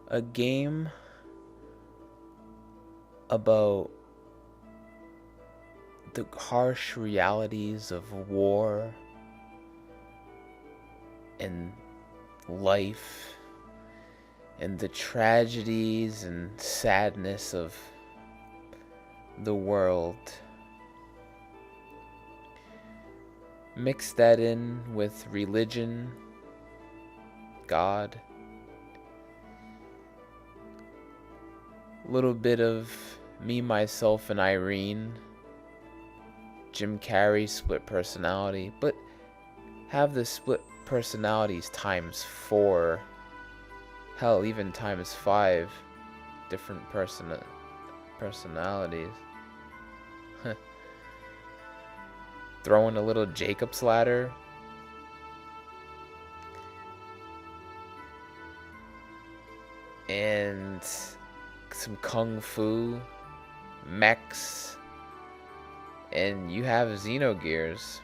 A game about the harsh realities of war and life and the tragedies and sadness of the world. Mix that in with religion, God, a little bit of me, myself, and Irene, Jim Carrey split personality, but have the split personalities times 4, hell, even times 5 different personalities. Throw in a little Jacob's ladder. And some kung fu, mechs, and you have Xenogears.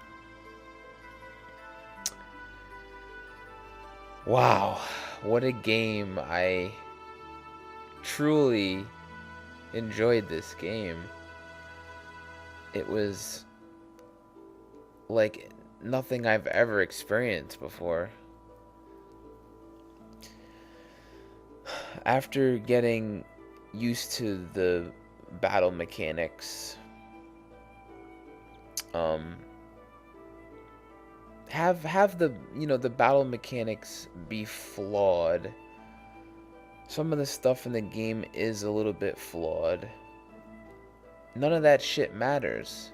Wow, what a game. I truly enjoyed this game. It was like nothing I've ever experienced before. After getting used to the battle mechanics, have the the battle mechanics be flawed. Some of the stuff in the game is a little bit flawed. None of that shit matters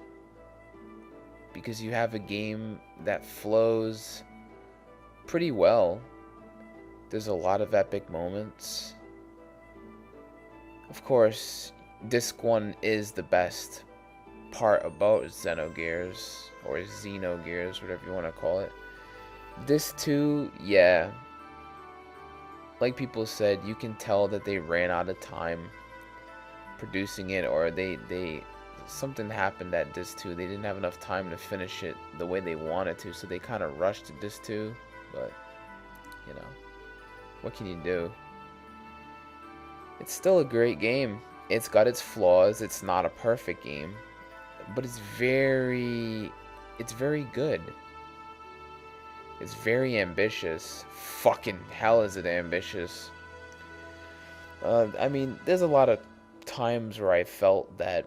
because you have a game that flows pretty well. There's a lot of epic moments. Of course, Disc 1 is the best part about Xenogears, or Xenogears, whatever you want to call it. Disc 2, yeah. Like people said, you can tell that they ran out of time producing it, or they something happened at Disc 2. They didn't have enough time to finish it the way they wanted to, so they kind of rushed to Disc 2, but, you know, what can you do? It's still a great game. It's got its flaws. It's not a perfect game, but it's very good. It's very ambitious. Fucking hell is it ambitious. I mean, there's a lot of times where I felt that,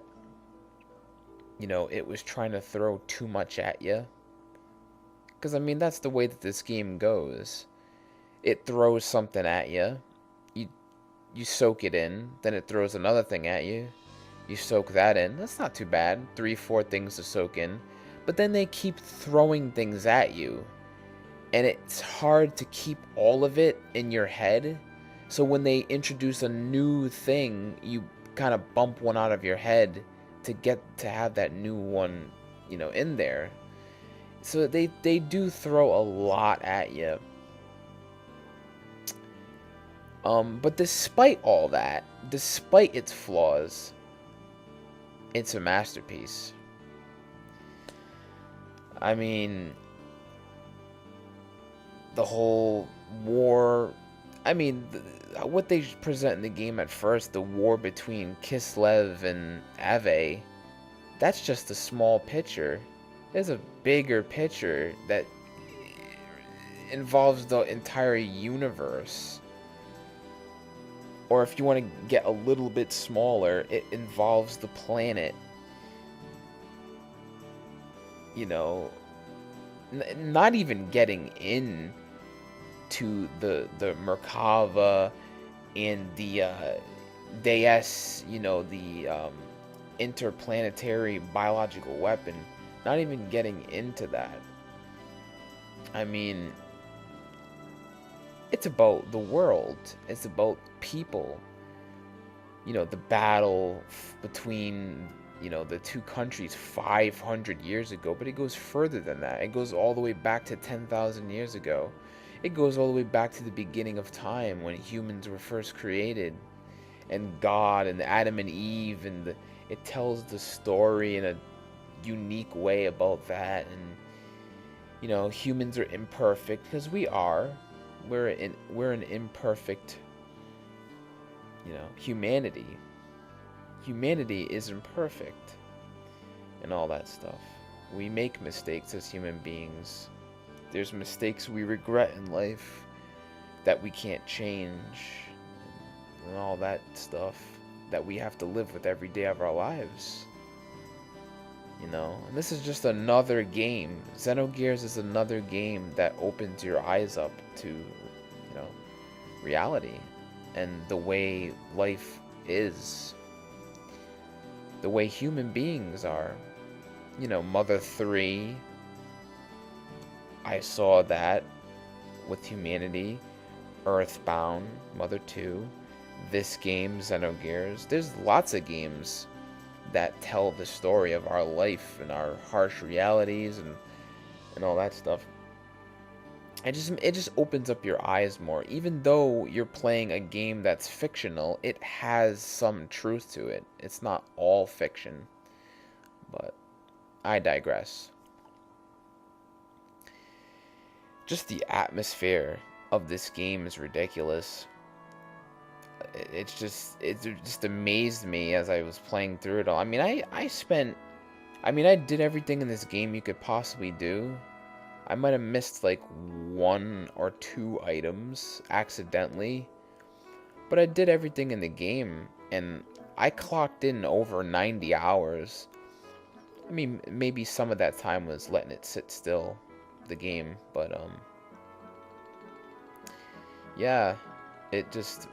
it was trying to throw too much at you. Because, I mean, that's the way that this game goes. It throws something at you. You soak it in. Then it throws another thing at you. You soak that in. That's not too bad. 3, 4 things to soak in. But then they keep throwing things at you. And it's hard to keep all of it in your head. So when they introduce a new thing, you kind of bump one out of your head to get to have that new one, in there. So they do throw a lot at you. But despite all that, despite its flaws, it's a masterpiece. I mean, the whole war, I mean, what they present in the game at first, the war between Kislev and Ave, that's just a small picture. There's a bigger picture that involves the entire universe. Or if you want to get a little bit smaller, it involves the planet. Not even getting in to the Merkava and the Deus, the interplanetary biological weapon. Not even getting into that. I mean, it's about the world. It's about people. The battle between, the two countries 500 years ago. But it goes further than that. It goes all the way back to 10,000 years ago. It goes all the way back to the beginning of time when humans were first created. And God and Adam and Eve. And it tells the story in a unique way about that. And, humans are imperfect because we are. We're an imperfect humanity. Humanity isn't perfect and all that stuff. We make mistakes as human beings. There's mistakes we regret in life that we can't change and all that stuff that we have to live with every day of our lives. And this is just another game. Xenogears is another game that opens your eyes up to, reality and the way life is. The way human beings are. Mother 3, I saw that with humanity. Earthbound, Mother 2, this game, Xenogears. There's lots of games that tell the story of our life and our harsh realities and all that stuff. It just opens up your eyes more. Even though you're playing a game that's fictional, it has some truth to it. It's not all fiction. But I digress. Just the atmosphere of this game is ridiculous. It just amazed me as I was playing through it all. I mean, I did everything in this game you could possibly do. I might have missed like 1 or 2 items accidentally, but I did everything in the game, and I clocked in over 90 hours. I mean, maybe some of that time was letting it sit still, the game, but yeah, it just,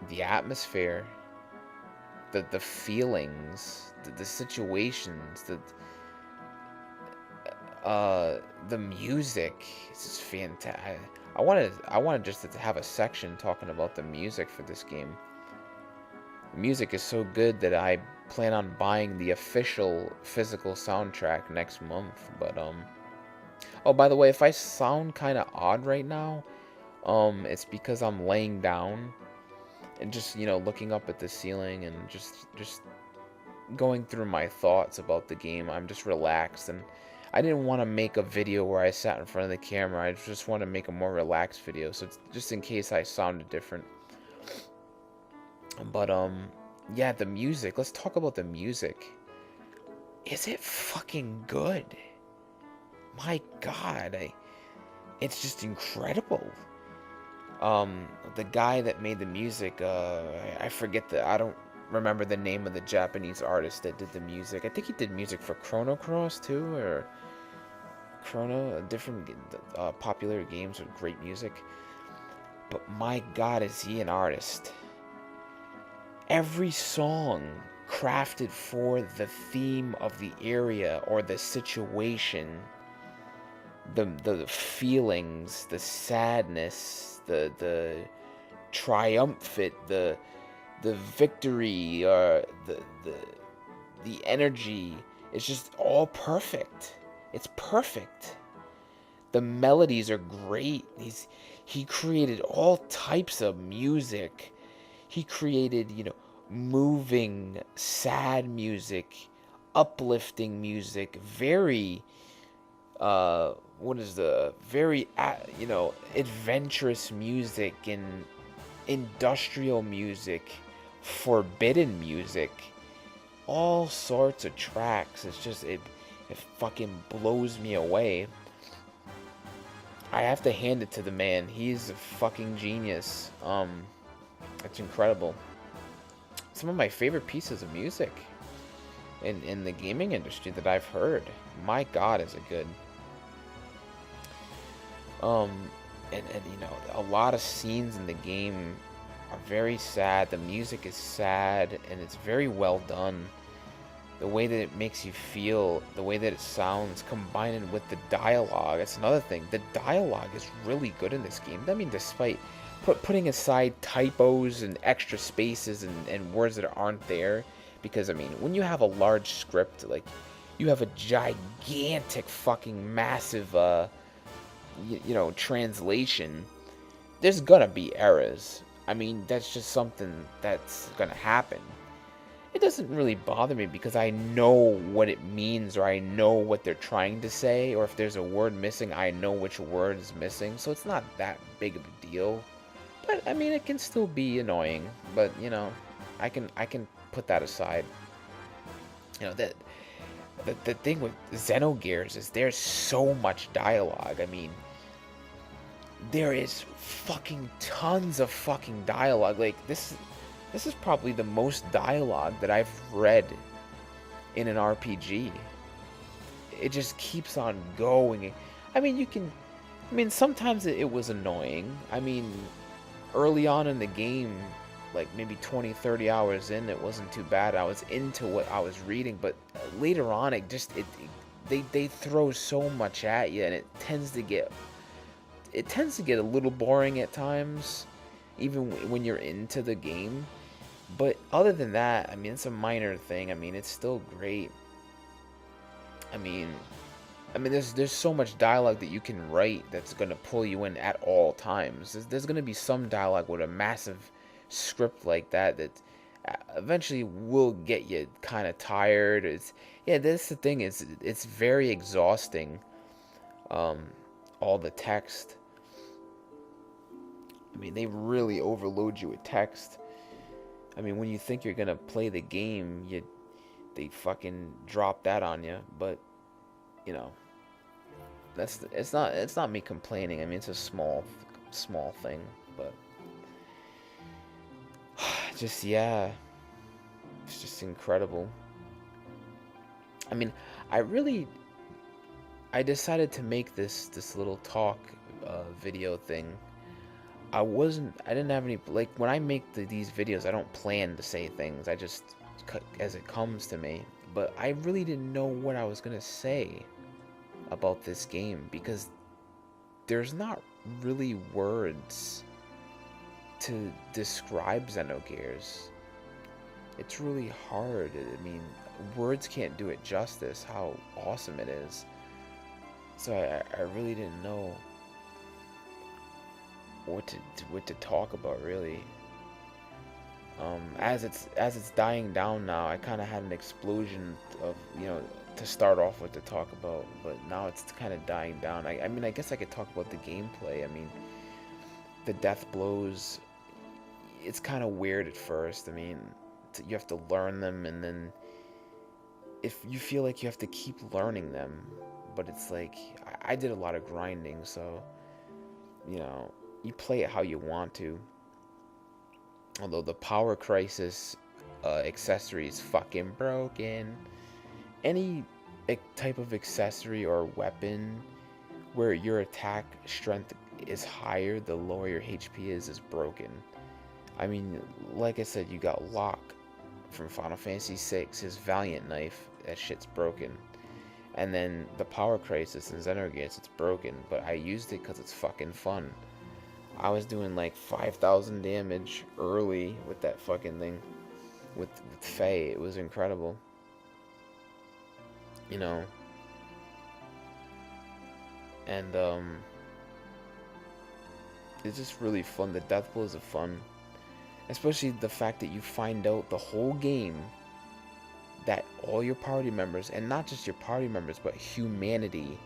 the atmosphere, the feelings, the situations, the music is just fantastic. I wanted just to have a section talking about the music for this game. The music is so good that I plan on buying the official physical soundtrack next month. But oh, by the way, if I sound kind of odd right now, it's because I'm laying down and just, looking up at the ceiling and just going through my thoughts about the game. I'm just relaxed, and I didn't want to make a video where I sat in front of the camera. I just want to make a more relaxed video, so just in case I sounded different. But yeah, the music. Let's talk about the music. Is it fucking good? My God, it's just incredible. The guy that made the music, I don't remember the name of the Japanese artist that did the music. I think he did music for Chrono Cross too, or different popular games with great music. But my God, is he an artist? Every song crafted for the theme of the area or the situation, the feelings, the sadness, the triumphant, the victory, the energy. It's just all perfect. It's perfect. The melodies are great. He created all types of music. He created, moving, sad music, uplifting music, very adventurous music and industrial music, forbidden music, all sorts of tracks. It's just, it fucking blows me away. I have to hand it to the man. He's a fucking genius. It's incredible. Some of my favorite pieces of music in the gaming industry that I've heard. My God, is it good. And a lot of scenes in the game are very sad. The music is sad, and it's very well done. The way that it makes you feel, the way that it sounds, combined with the dialogue. That's another thing. The dialogue is really good in this game. I mean, despite putting aside typos and extra spaces and words that aren't there, because, I mean, when you have a large script, like, you have a gigantic fucking massive, translation, there's gonna be errors. I mean, that's just something that's gonna happen. It doesn't really bother me because I know what it means, or I know what they're trying to say, or if there's a word missing, I know which word is missing, so it's not that big of a deal. But I mean, it can still be annoying. But you know, I can put that aside. You know that the thing with Xenogears is there's so much dialogue. I mean, there is fucking tons of fucking dialogue. Like this is probably the most dialogue that I've read in an RPG. It just keeps on going. I mean, sometimes it was annoying. I mean, early on in the game, like maybe 20, 30 hours in, it wasn't too bad. I was into what I was reading, but later on, they throw so much at you, and it tends to get a little boring at times, even when you're into the game. But other than that, I mean, it's a minor thing. I mean, it's still great. I mean, there's so much dialogue that you can write that's gonna pull you in at all times. There's gonna be some dialogue with a massive script like that eventually will get you kind of tired. Yeah, that's the thing, is it's very exhausting. All the text. I mean, they really overload you with text. I mean, when you think you're gonna play the game, they fucking drop that on you. But you know, it's not me complaining. I mean, it's a small thing, but just yeah, it's just incredible. I mean, I decided to make this little talk video thing. I didn't have any, like, when I make these videos, I don't plan to say things. I just as it comes to me. But I really didn't know what I was gonna say about this game, because there's not really words to describe Xenogears. It's really hard. I mean, words can't do it justice how awesome it is. So I really didn't know what to talk about, really. As it's dying down now, I kind of had an explosion of, you know, to start off with to talk about, but now it's kind of dying down. I mean, I guess I could talk about the gameplay. I mean, the death blows, it's kind of weird at first. I mean, you have to learn them, and then if you feel like you have to keep learning them, but it's like, I did a lot of grinding, so, you know, you play it how you want to. Although the Power Crisis accessory is fucking broken. Any type of accessory or weapon where your attack strength is higher, the lower your HP is broken. I mean, like I said, you got Locke from Final Fantasy VI, his Valiant Knife, that shit's broken. And then the Power Crisis in Xenogears, it's broken, but I used it because it's fucking fun. I was doing like 5,000 damage early with that fucking thing, with Faye. It was incredible. You know. And it's just really fun. The death blows are fun. Especially the fact that you find out the whole game that all your party members, and not just your party members, but humanity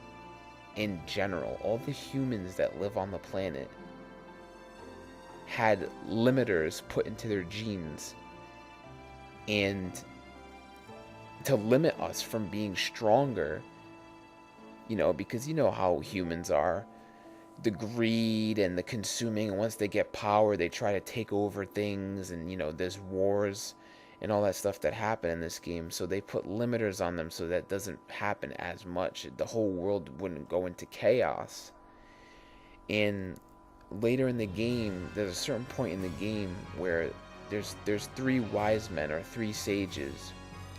in general, all the humans that live on the planet, had limiters put into their genes, and to limit us from being stronger, you know, because you know how humans are, the greed and the consuming, and once they get power, they try to take over things, and you know, there's wars and all that stuff that happen in this game, so they put limiters on them so that doesn't happen as much. The whole world wouldn't go into chaos. And later in the game, there's a certain point in the game where there's 3 wise men, or 3 sages,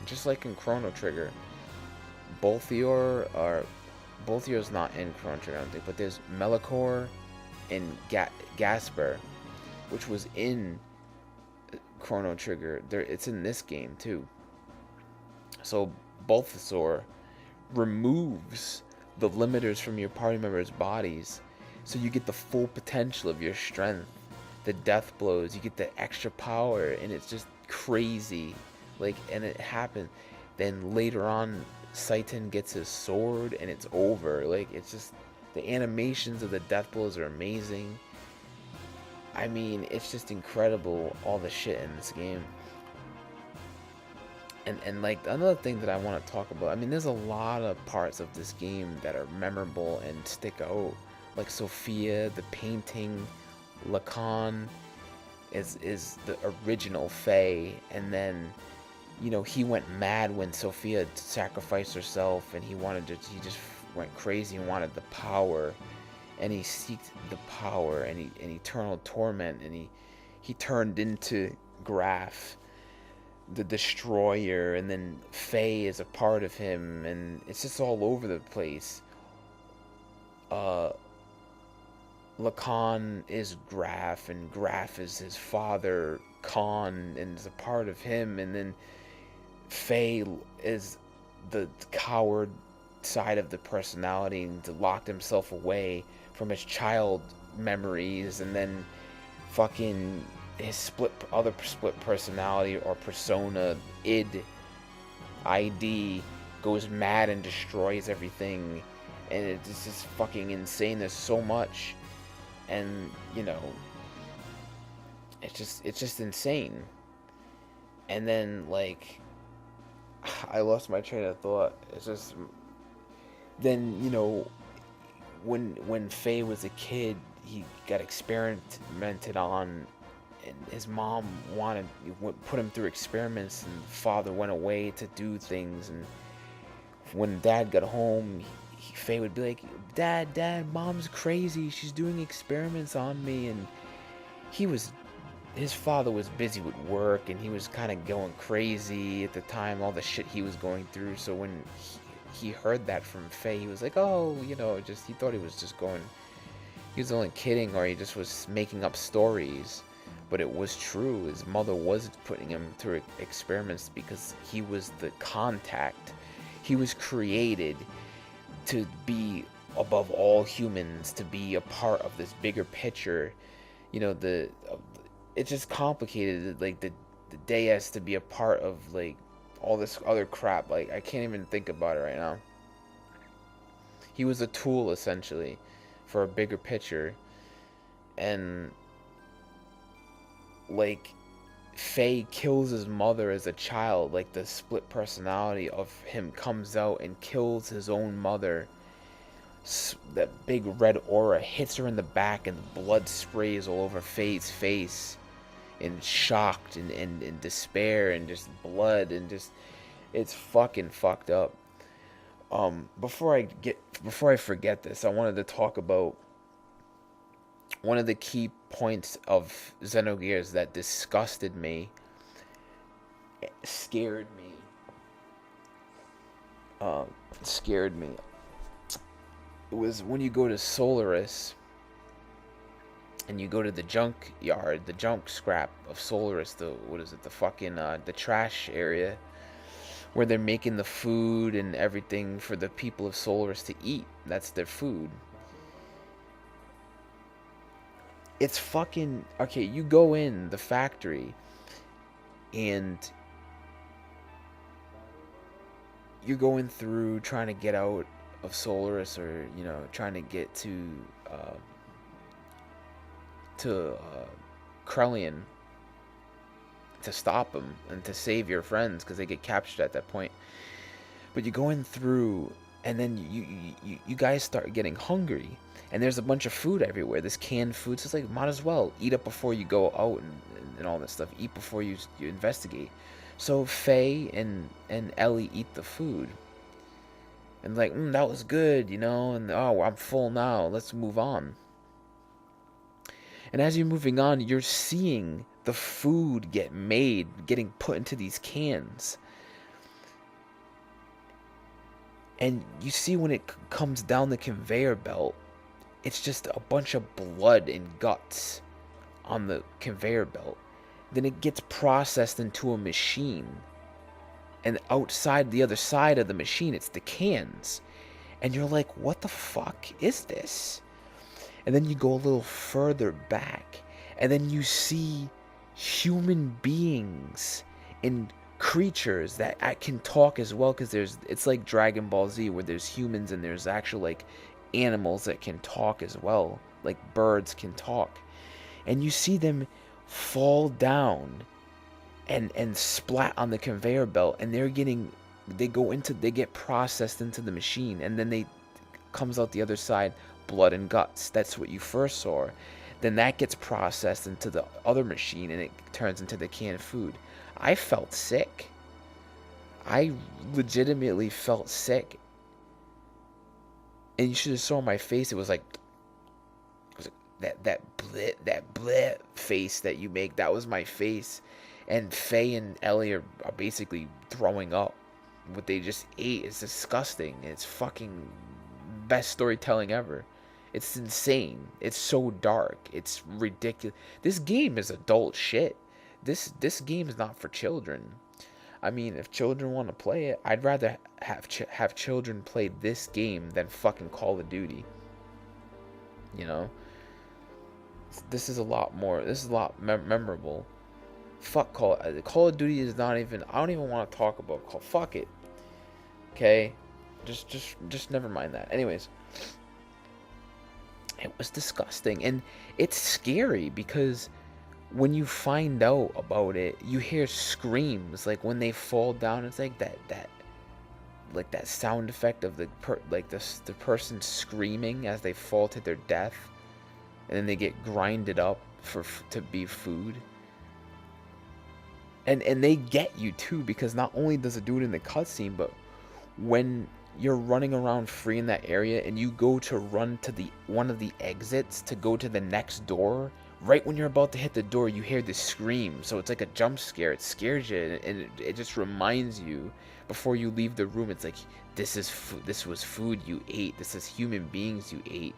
just like in Chrono Trigger. Bolthior's not in Chrono Trigger, I don't think, but there's Melikor and Gasper, which was in Chrono Trigger. It's in this game too. So Balthasar removes the limiters from your party members' bodies, so you get the full potential of your strength. The death blows, you get the extra power, and it's just crazy. Like, and it happened. Then later on, Satan gets his sword, and it's over. Like, it's just, the animations of the death blows are amazing. I mean, it's just incredible, all the shit in this game. And like, another thing that I want to talk about, I mean, there's a lot of parts of this game that are memorable and stick out. Like Sophia, the painting, Lacan is the original Fae, and then, you know, he went mad when Sophia sacrificed herself, and he just went crazy and wanted the power, and he seeked the power and eternal torment, and he turned into Graph, the destroyer, and then Faye is a part of him, and it's just all over the place. Lacan is Graph, and Graph is his father, Khan, and is a part of him, and then Faye is the coward side of the personality, and locked himself away from his child memories, and then fucking his other split personality or persona, ID, goes mad and destroys everything, and it's just fucking insane. There's so much, and you know, it's just insane. And then, like, I lost my train of thought. It's just, then, you know, when Faye was a kid, he got experimented on, and his mom put him through experiments, and father went away to do things, and when dad got home, Faye would be like, Dad, mom's crazy, she's doing experiments on me, and his father was busy with work, and he was kind of going crazy at the time, all the shit he was going through. So when he heard that from Faye, he was like, oh, you know, just, he thought he was only kidding, or he just was making up stories. But it was true. His mother was putting him through experiments because he was the contact. He was created to be above all humans, to be a part of this bigger picture. You know, it's just complicated. Like, the Deus to be a part of, like, all this other crap. Like, I can't even think about it right now. He was a tool, essentially, for a bigger picture. And, like, Faye kills his mother as a child. Like, the split personality of him comes out and kills his own mother. That big red aura hits her in the back, and the blood sprays all over Faye's face, and shocked and despair, and just blood, and just, it's fucking fucked up. Before I forget this, I wanted to talk about one of the key points of Xenogears that disgusted me, scared me. It was when you go to Solaris, and you go to the junk yard, the junk scrap of Solaris, the trash area, where they're making the food and everything for the people of Solaris to eat. That's their food. It's fucking, okay, you go in the factory, and you're going through trying to get out of Solaris, or, you know, trying to get to Krellian to stop them and to save your friends, because they get captured at that point. But you're going through, and then you guys start getting hungry, and there's a bunch of food everywhere. This canned food, so it's like, might as well eat up before you go out, and all this stuff. Eat before you investigate. So Faye and Ellie eat the food, and like, that was good, you know, and oh, I'm full now, let's move on. And as you're moving on, you're seeing the food getting put into these cans. And you see when it comes down the conveyor belt, it's just a bunch of blood and guts on the conveyor belt. Then it gets processed into a machine. And outside, the other side of the machine, it's the cans. And you're like, what the fuck is this? And then you go a little further back, and then you see human beings and creatures that can talk as well, because it's like Dragon Ball Z, where there's humans and there's actual, like, animals that can talk as well, like birds can talk. and you see them fall down and splat on the conveyor belt, and they get processed into the machine, and then they comes out the other side blood and guts. That's what you first saw. Then that gets processed into the other machine, and it turns into the canned food. I felt sick. I legitimately felt sick, and you should have saw my face. It was like that bleh face that you make. That was my face. And Faye and Ellie are basically throwing up. What they just ate is disgusting. It's fucking best storytelling ever. It's insane. It's so dark. It's ridiculous. This game is adult shit. This game is not for children. I mean, if children want to play it, I'd rather have children play this game than fucking Call of Duty. You know? This is a lot more. This is a lot memorable. Fuck Call of Duty is not even. I don't even want to talk about Call. Fuck it. Okay, just never mind that. Anyways, it was disgusting, and it's scary because when you find out about it, you hear screams like when they fall down. It's like that sound effect of the person screaming as they fall to their death, and then they get grinded up to be food. And they get you too, because not only does it do it in the cutscene, but when you're running around free in that area and you go to run to one of the exits to go to the next door, right when you're about to hit the door, you hear this scream. So it's like a jump scare. It scares you, and it just reminds you before you leave the room. It's like, this was food you ate. This is human beings you ate.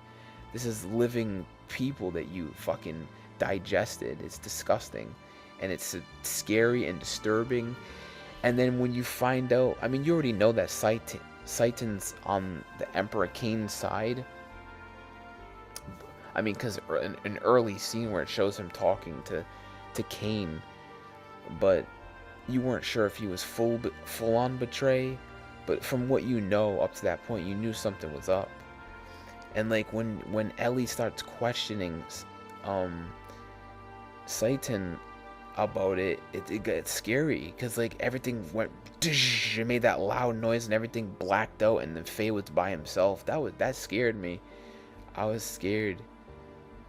This is living people that you fucking digested. It's disgusting. And it's scary and disturbing. And then when you find out, I mean, you already know that Satan's on the Emperor Cain's side. I mean, because an early scene where it shows him talking to Cain, but you weren't sure if he was full on betray. But from what you know up to that point, you knew something was up. And like when Ellie starts questioning Satan about it gets scary, because like everything went, it made that loud noise and everything blacked out, and then Faye was by himself. That scared me. I was scared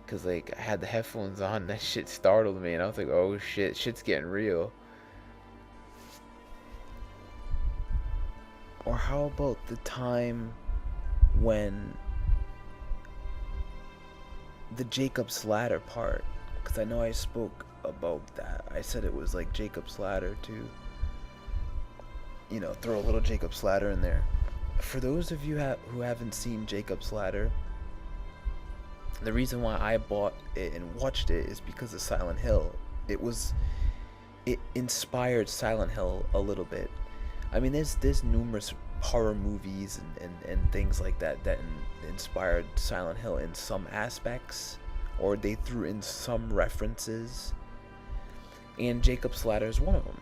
because like I had the headphones on. That shit startled me, and I was like, oh shit, shit's getting real. Or how about the time when the Jacob's Ladder part, because I know I spoke about that. I said it was like Jacob's Ladder to, you know, throw a little Jacob's Ladder in there. For those of you who haven't seen Jacob's Ladder, the reason why I bought it and watched it is because of Silent Hill. It inspired Silent Hill a little bit. I mean, there's numerous horror movies and things like that inspired Silent Hill in some aspects, or they threw in some references, and Jacob's Ladder is one of them.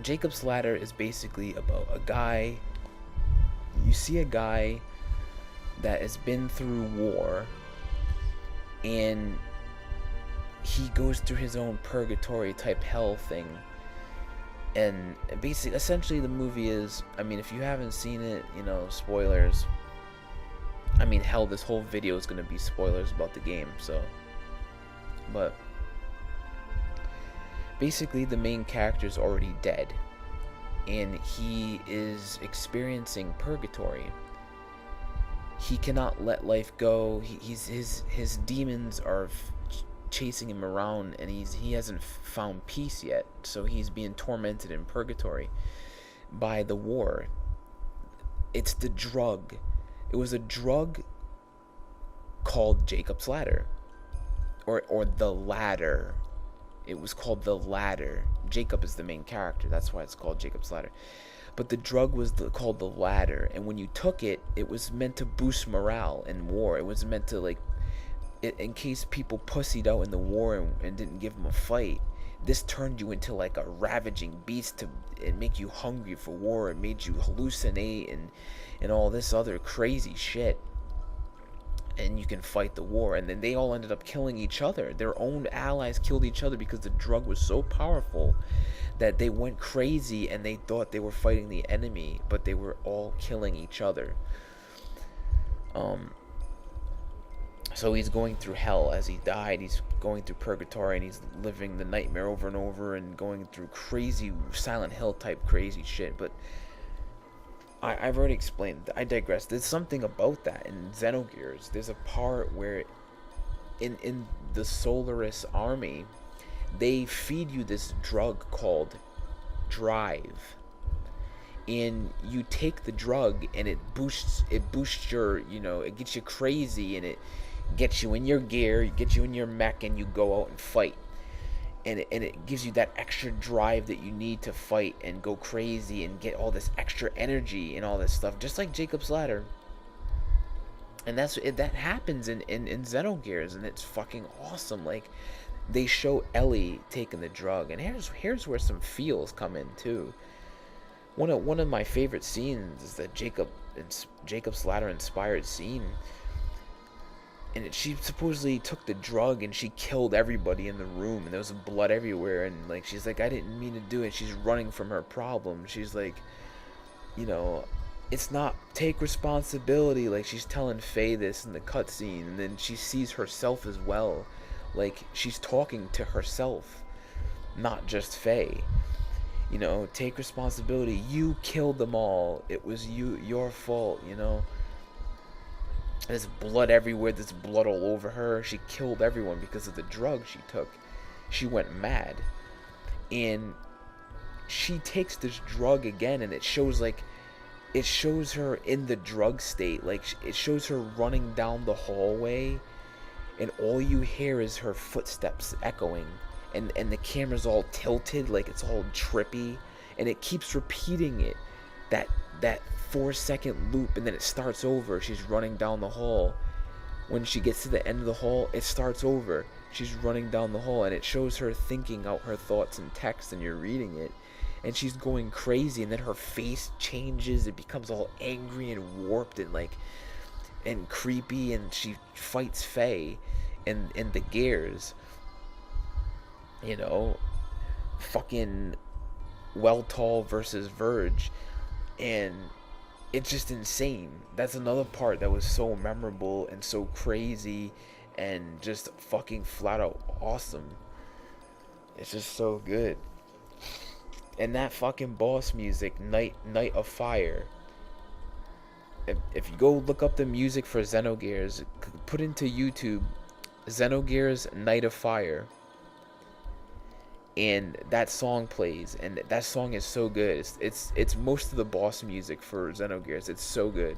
Jacob's Ladder is basically about a guy. You see a guy that has been through war, and he goes through his own purgatory type hell thing. And basically, essentially, the movie is, I mean, if you haven't seen it, you know, spoilers. I mean, hell, this whole video is going to be spoilers about the game, so. But basically, the main character is already dead, and he is experiencing purgatory. He cannot let life go. His demons are chasing him around, and he hasn't found peace yet, so he's being tormented in purgatory by the war. It's the drug. It was a drug called Jacob's Ladder, or the Ladder. It was called the Ladder. Jacob is the main character, that's why it's called Jacob's Ladder. But the drug was called the Ladder, and when you took it, it was meant to boost morale in war. It was meant to, like, in case people pussied out in the war and didn't give them a fight, this turned you into like a ravaging beast and make you hungry for war. It made you hallucinate and all this other crazy shit. And you can fight the war. And then they all ended up killing each other. Their own allies killed each other because the drug was so powerful that they went crazy and they thought they were fighting the enemy, but they were all killing each other. So he's going through hell as he died. He's going through purgatory and he's living the nightmare over and over and going through crazy Silent Hill type crazy shit. But I've already explained. I digress. There's something about that in Xenogears. There's a part where in the Solaris army, they feed you this drug called Drive. And you take the drug and it boosts your, it gets you crazy, and it gets you in your gear, it gets you in your mech, and you go out and fight. And it gives you that extra drive that you need to fight and go crazy and get all this extra energy and all this stuff, just like Jacob's Ladder. And that happens in Xenogears, and it's fucking awesome. Like, they show Ellie taking the drug, and here's where some feels come in too. One of my favorite scenes is the Jacob's Ladder inspired scene, and she supposedly took the drug and she killed everybody in the room, and there was blood everywhere, and like she's like, I didn't mean to do it. She's running from her problem. She's like, it's not, take responsibility. Like, she's telling Faye this in the cutscene, and then she sees herself as well. Like, she's talking to herself, not just Faye. Take responsibility. You killed them all. It was your fault, There's blood everywhere. There's blood all over her. She killed everyone because of the drug she took. She went mad. And she takes this drug again, and it shows her in the drug state. Like, it shows her running down the hallway, and all you hear is her footsteps echoing. And the camera's all tilted, like it's all trippy, and it keeps repeating it, that 4-second loop, and then it starts over. She's running down the hall. When she gets to the end of the hall, it starts over. She's running down the hall, and it shows her thinking out her thoughts in text, and you're reading it, and she's going crazy, and then her face changes. It becomes all angry and warped and creepy, and she fights Faye in the gears. Fucking Weltall versus Verge, and it's just insane. That's another part that was so memorable and so crazy and just fucking flat out awesome. It's just so good. And that fucking boss music, Night of Fire. If you go look up the music for Xenogears, put into YouTube Xenogears Night of Fire, and that song plays, and that song is so good. It's most of the boss music for Xenogears. It's so good,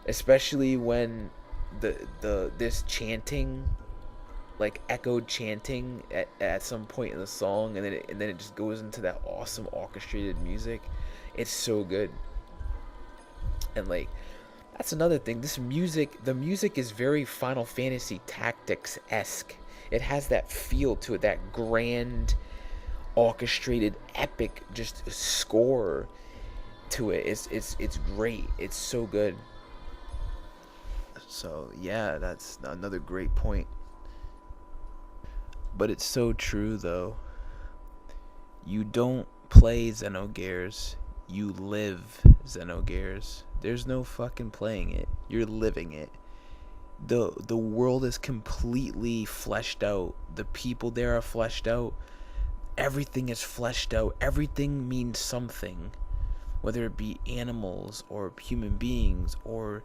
especially when this chanting, like echoed chanting at some point in the song, and then it just goes into that awesome orchestrated music. It's so good. And like, that's another thing. The music is very Final Fantasy Tactics-esque. It has that feel to it, that grand, orchestrated, epic, just score to it. It's great. It's so good. So yeah, that's another great point. But it's so true though. You don't play Xenogears. You live Xenogears. There's no fucking playing it. You're living it. The world is completely fleshed out. The people there are fleshed out. Everything is fleshed out. Everything means something. Whether it be animals or human beings or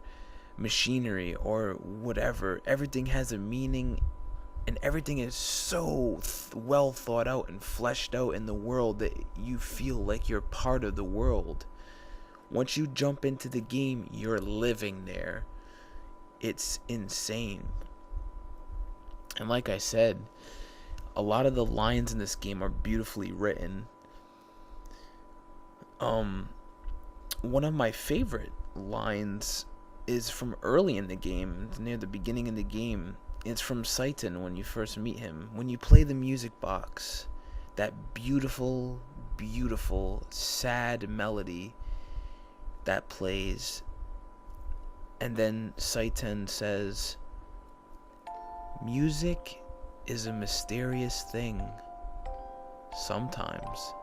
machinery or whatever. Everything has a meaning, and everything is so well thought out and fleshed out in the world that you feel like you're part of the world. Once you jump into the game, you're living there. It's insane. And like I said, a lot of the lines in this game are beautifully written. One of my favorite lines is from early in the game, near the beginning of the game. It's from Satan when you first meet him. When you play the music box, that beautiful, beautiful, sad melody that plays, and then Satan says, Music is a mysterious thing. Sometimes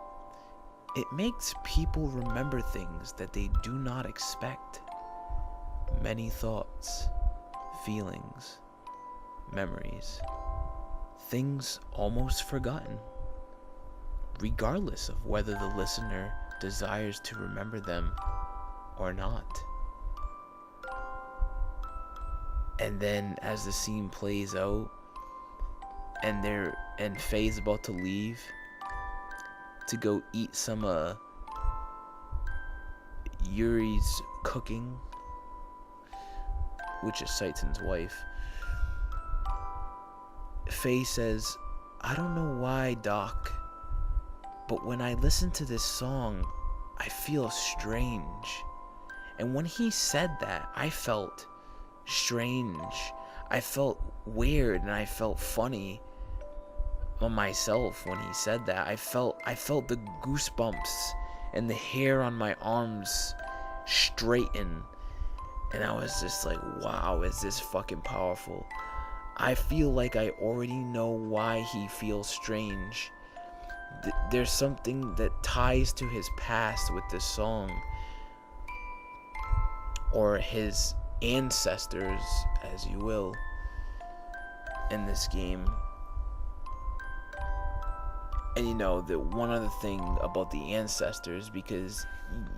it makes people remember things that they do not expect. Many thoughts, feelings, memories, things almost forgotten, regardless of whether the listener desires to remember them or not. And then as the scene plays out and Faye's about to leave to go eat some Yuri's cooking, which is Seitan's wife, Faye says, "I don't know why, Doc, but when I listen to this song, I feel strange." And when he said that, I felt strange. I felt weird, and I felt funny on myself when he said that. I felt the goosebumps and the hair on my arms straighten, and I was just like, wow, is this fucking powerful? I feel like I already know why he feels strange. There's something that ties to his past with this song, or his ancestors, as you will, in this game. And you know, the one other thing about the ancestors, because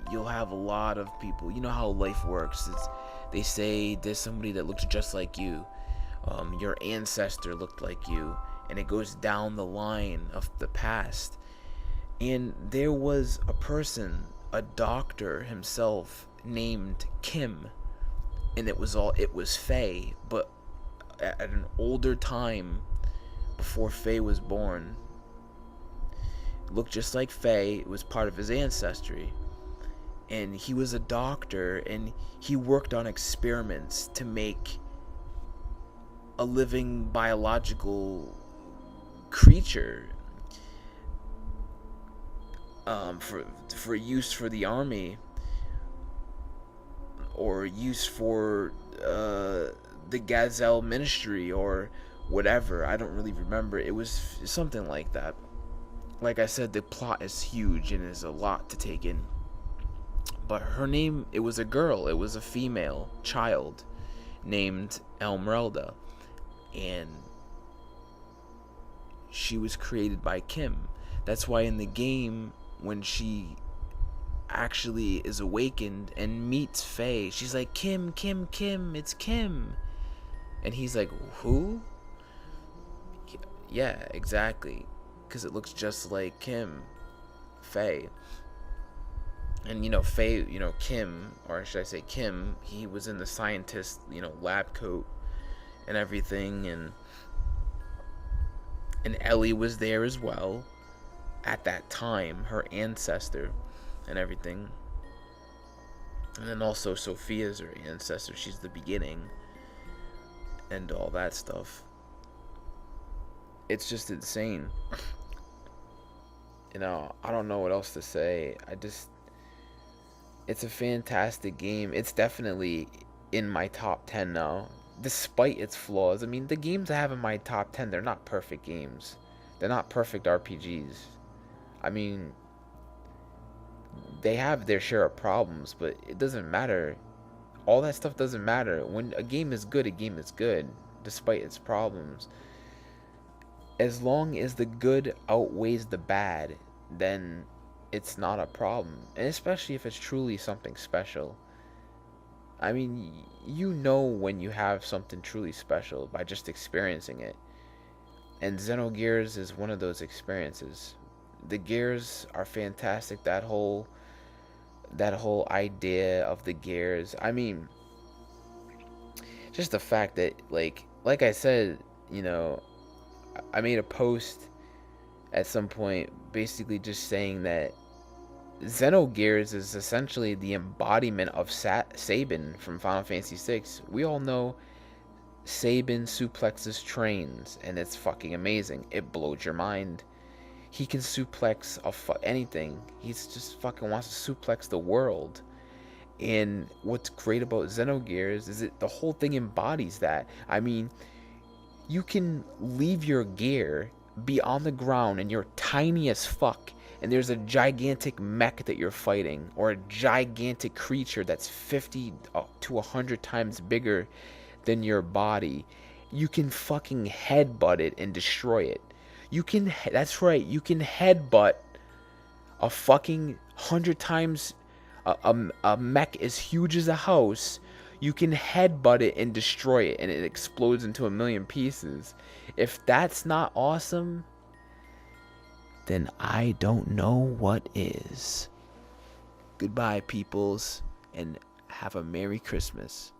you'll have a lot of people, you know how life works, they say there's somebody that looks just like you, your ancestor looked like you, and it goes down the line of the past. And there was a person, a doctor himself, named Kim, and it was Faye, but at an older time, before Faye was born. Looked just like Faye. It was part of his ancestry, and he was a doctor, and he worked on experiments to make a living biological creature, for use for the army, or use for the Gazelle ministry, or whatever. I don't really remember. It was something like that. Like I said, the plot is huge and there's a lot to take in. But her name, it was a girl. It was a female child named Elmerelda, and she was created by Kim. That's why in the game, when she actually is awakened and meets Faye, she's like, "Kim, Kim, Kim, it's Kim." And he's like, "Who?" Yeah, exactly. Because it looks just like Kim, Faye. And, you know, Faye, you know, Kim, or should I say Kim, he was in the scientist, you know, lab coat and everything. And Ellie was there as well at that time, her ancestor and everything. And then also Sophia's her ancestor. She's the beginning and all that stuff. It's just insane. You know, I don't know what else to say. It's a fantastic game. It's definitely in my top 10 now, despite its flaws. I mean, the games I have in my top 10, they're not perfect games. They're not perfect RPGs. I mean, they have their share of problems, but it doesn't matter. All that stuff doesn't matter. When a game is good, despite its problems. As long as the good outweighs the bad, then it's not a problem. And especially if it's truly something special. I mean, you know when you have something truly special by just experiencing it. And Xenogears is one of those experiences. The gears are fantastic. That whole idea of the gears. I mean, just the fact that, like I said, you know, I made a post at some point basically just saying that Xenogears is essentially the embodiment of Sabin from Final Fantasy VI. We all know Sabin suplexes trains, and it's fucking amazing. It blows your mind. He can suplex anything. He's just fucking wants to suplex the world. And what's great about Xenogears is that the whole thing embodies that. I mean, You can leave your gear, be on the ground, and you're tiny as fuck, and there's a gigantic mech that you're fighting, or a gigantic creature that's 50 to 100 times bigger than your body. You can fucking headbutt it and destroy it. That's right, you can headbutt a fucking 100 times a mech as huge as a house. You can headbutt it and destroy it, and it explodes into a million pieces. If that's not awesome, then I don't know what is. Goodbye, peoples, and have a Merry Christmas.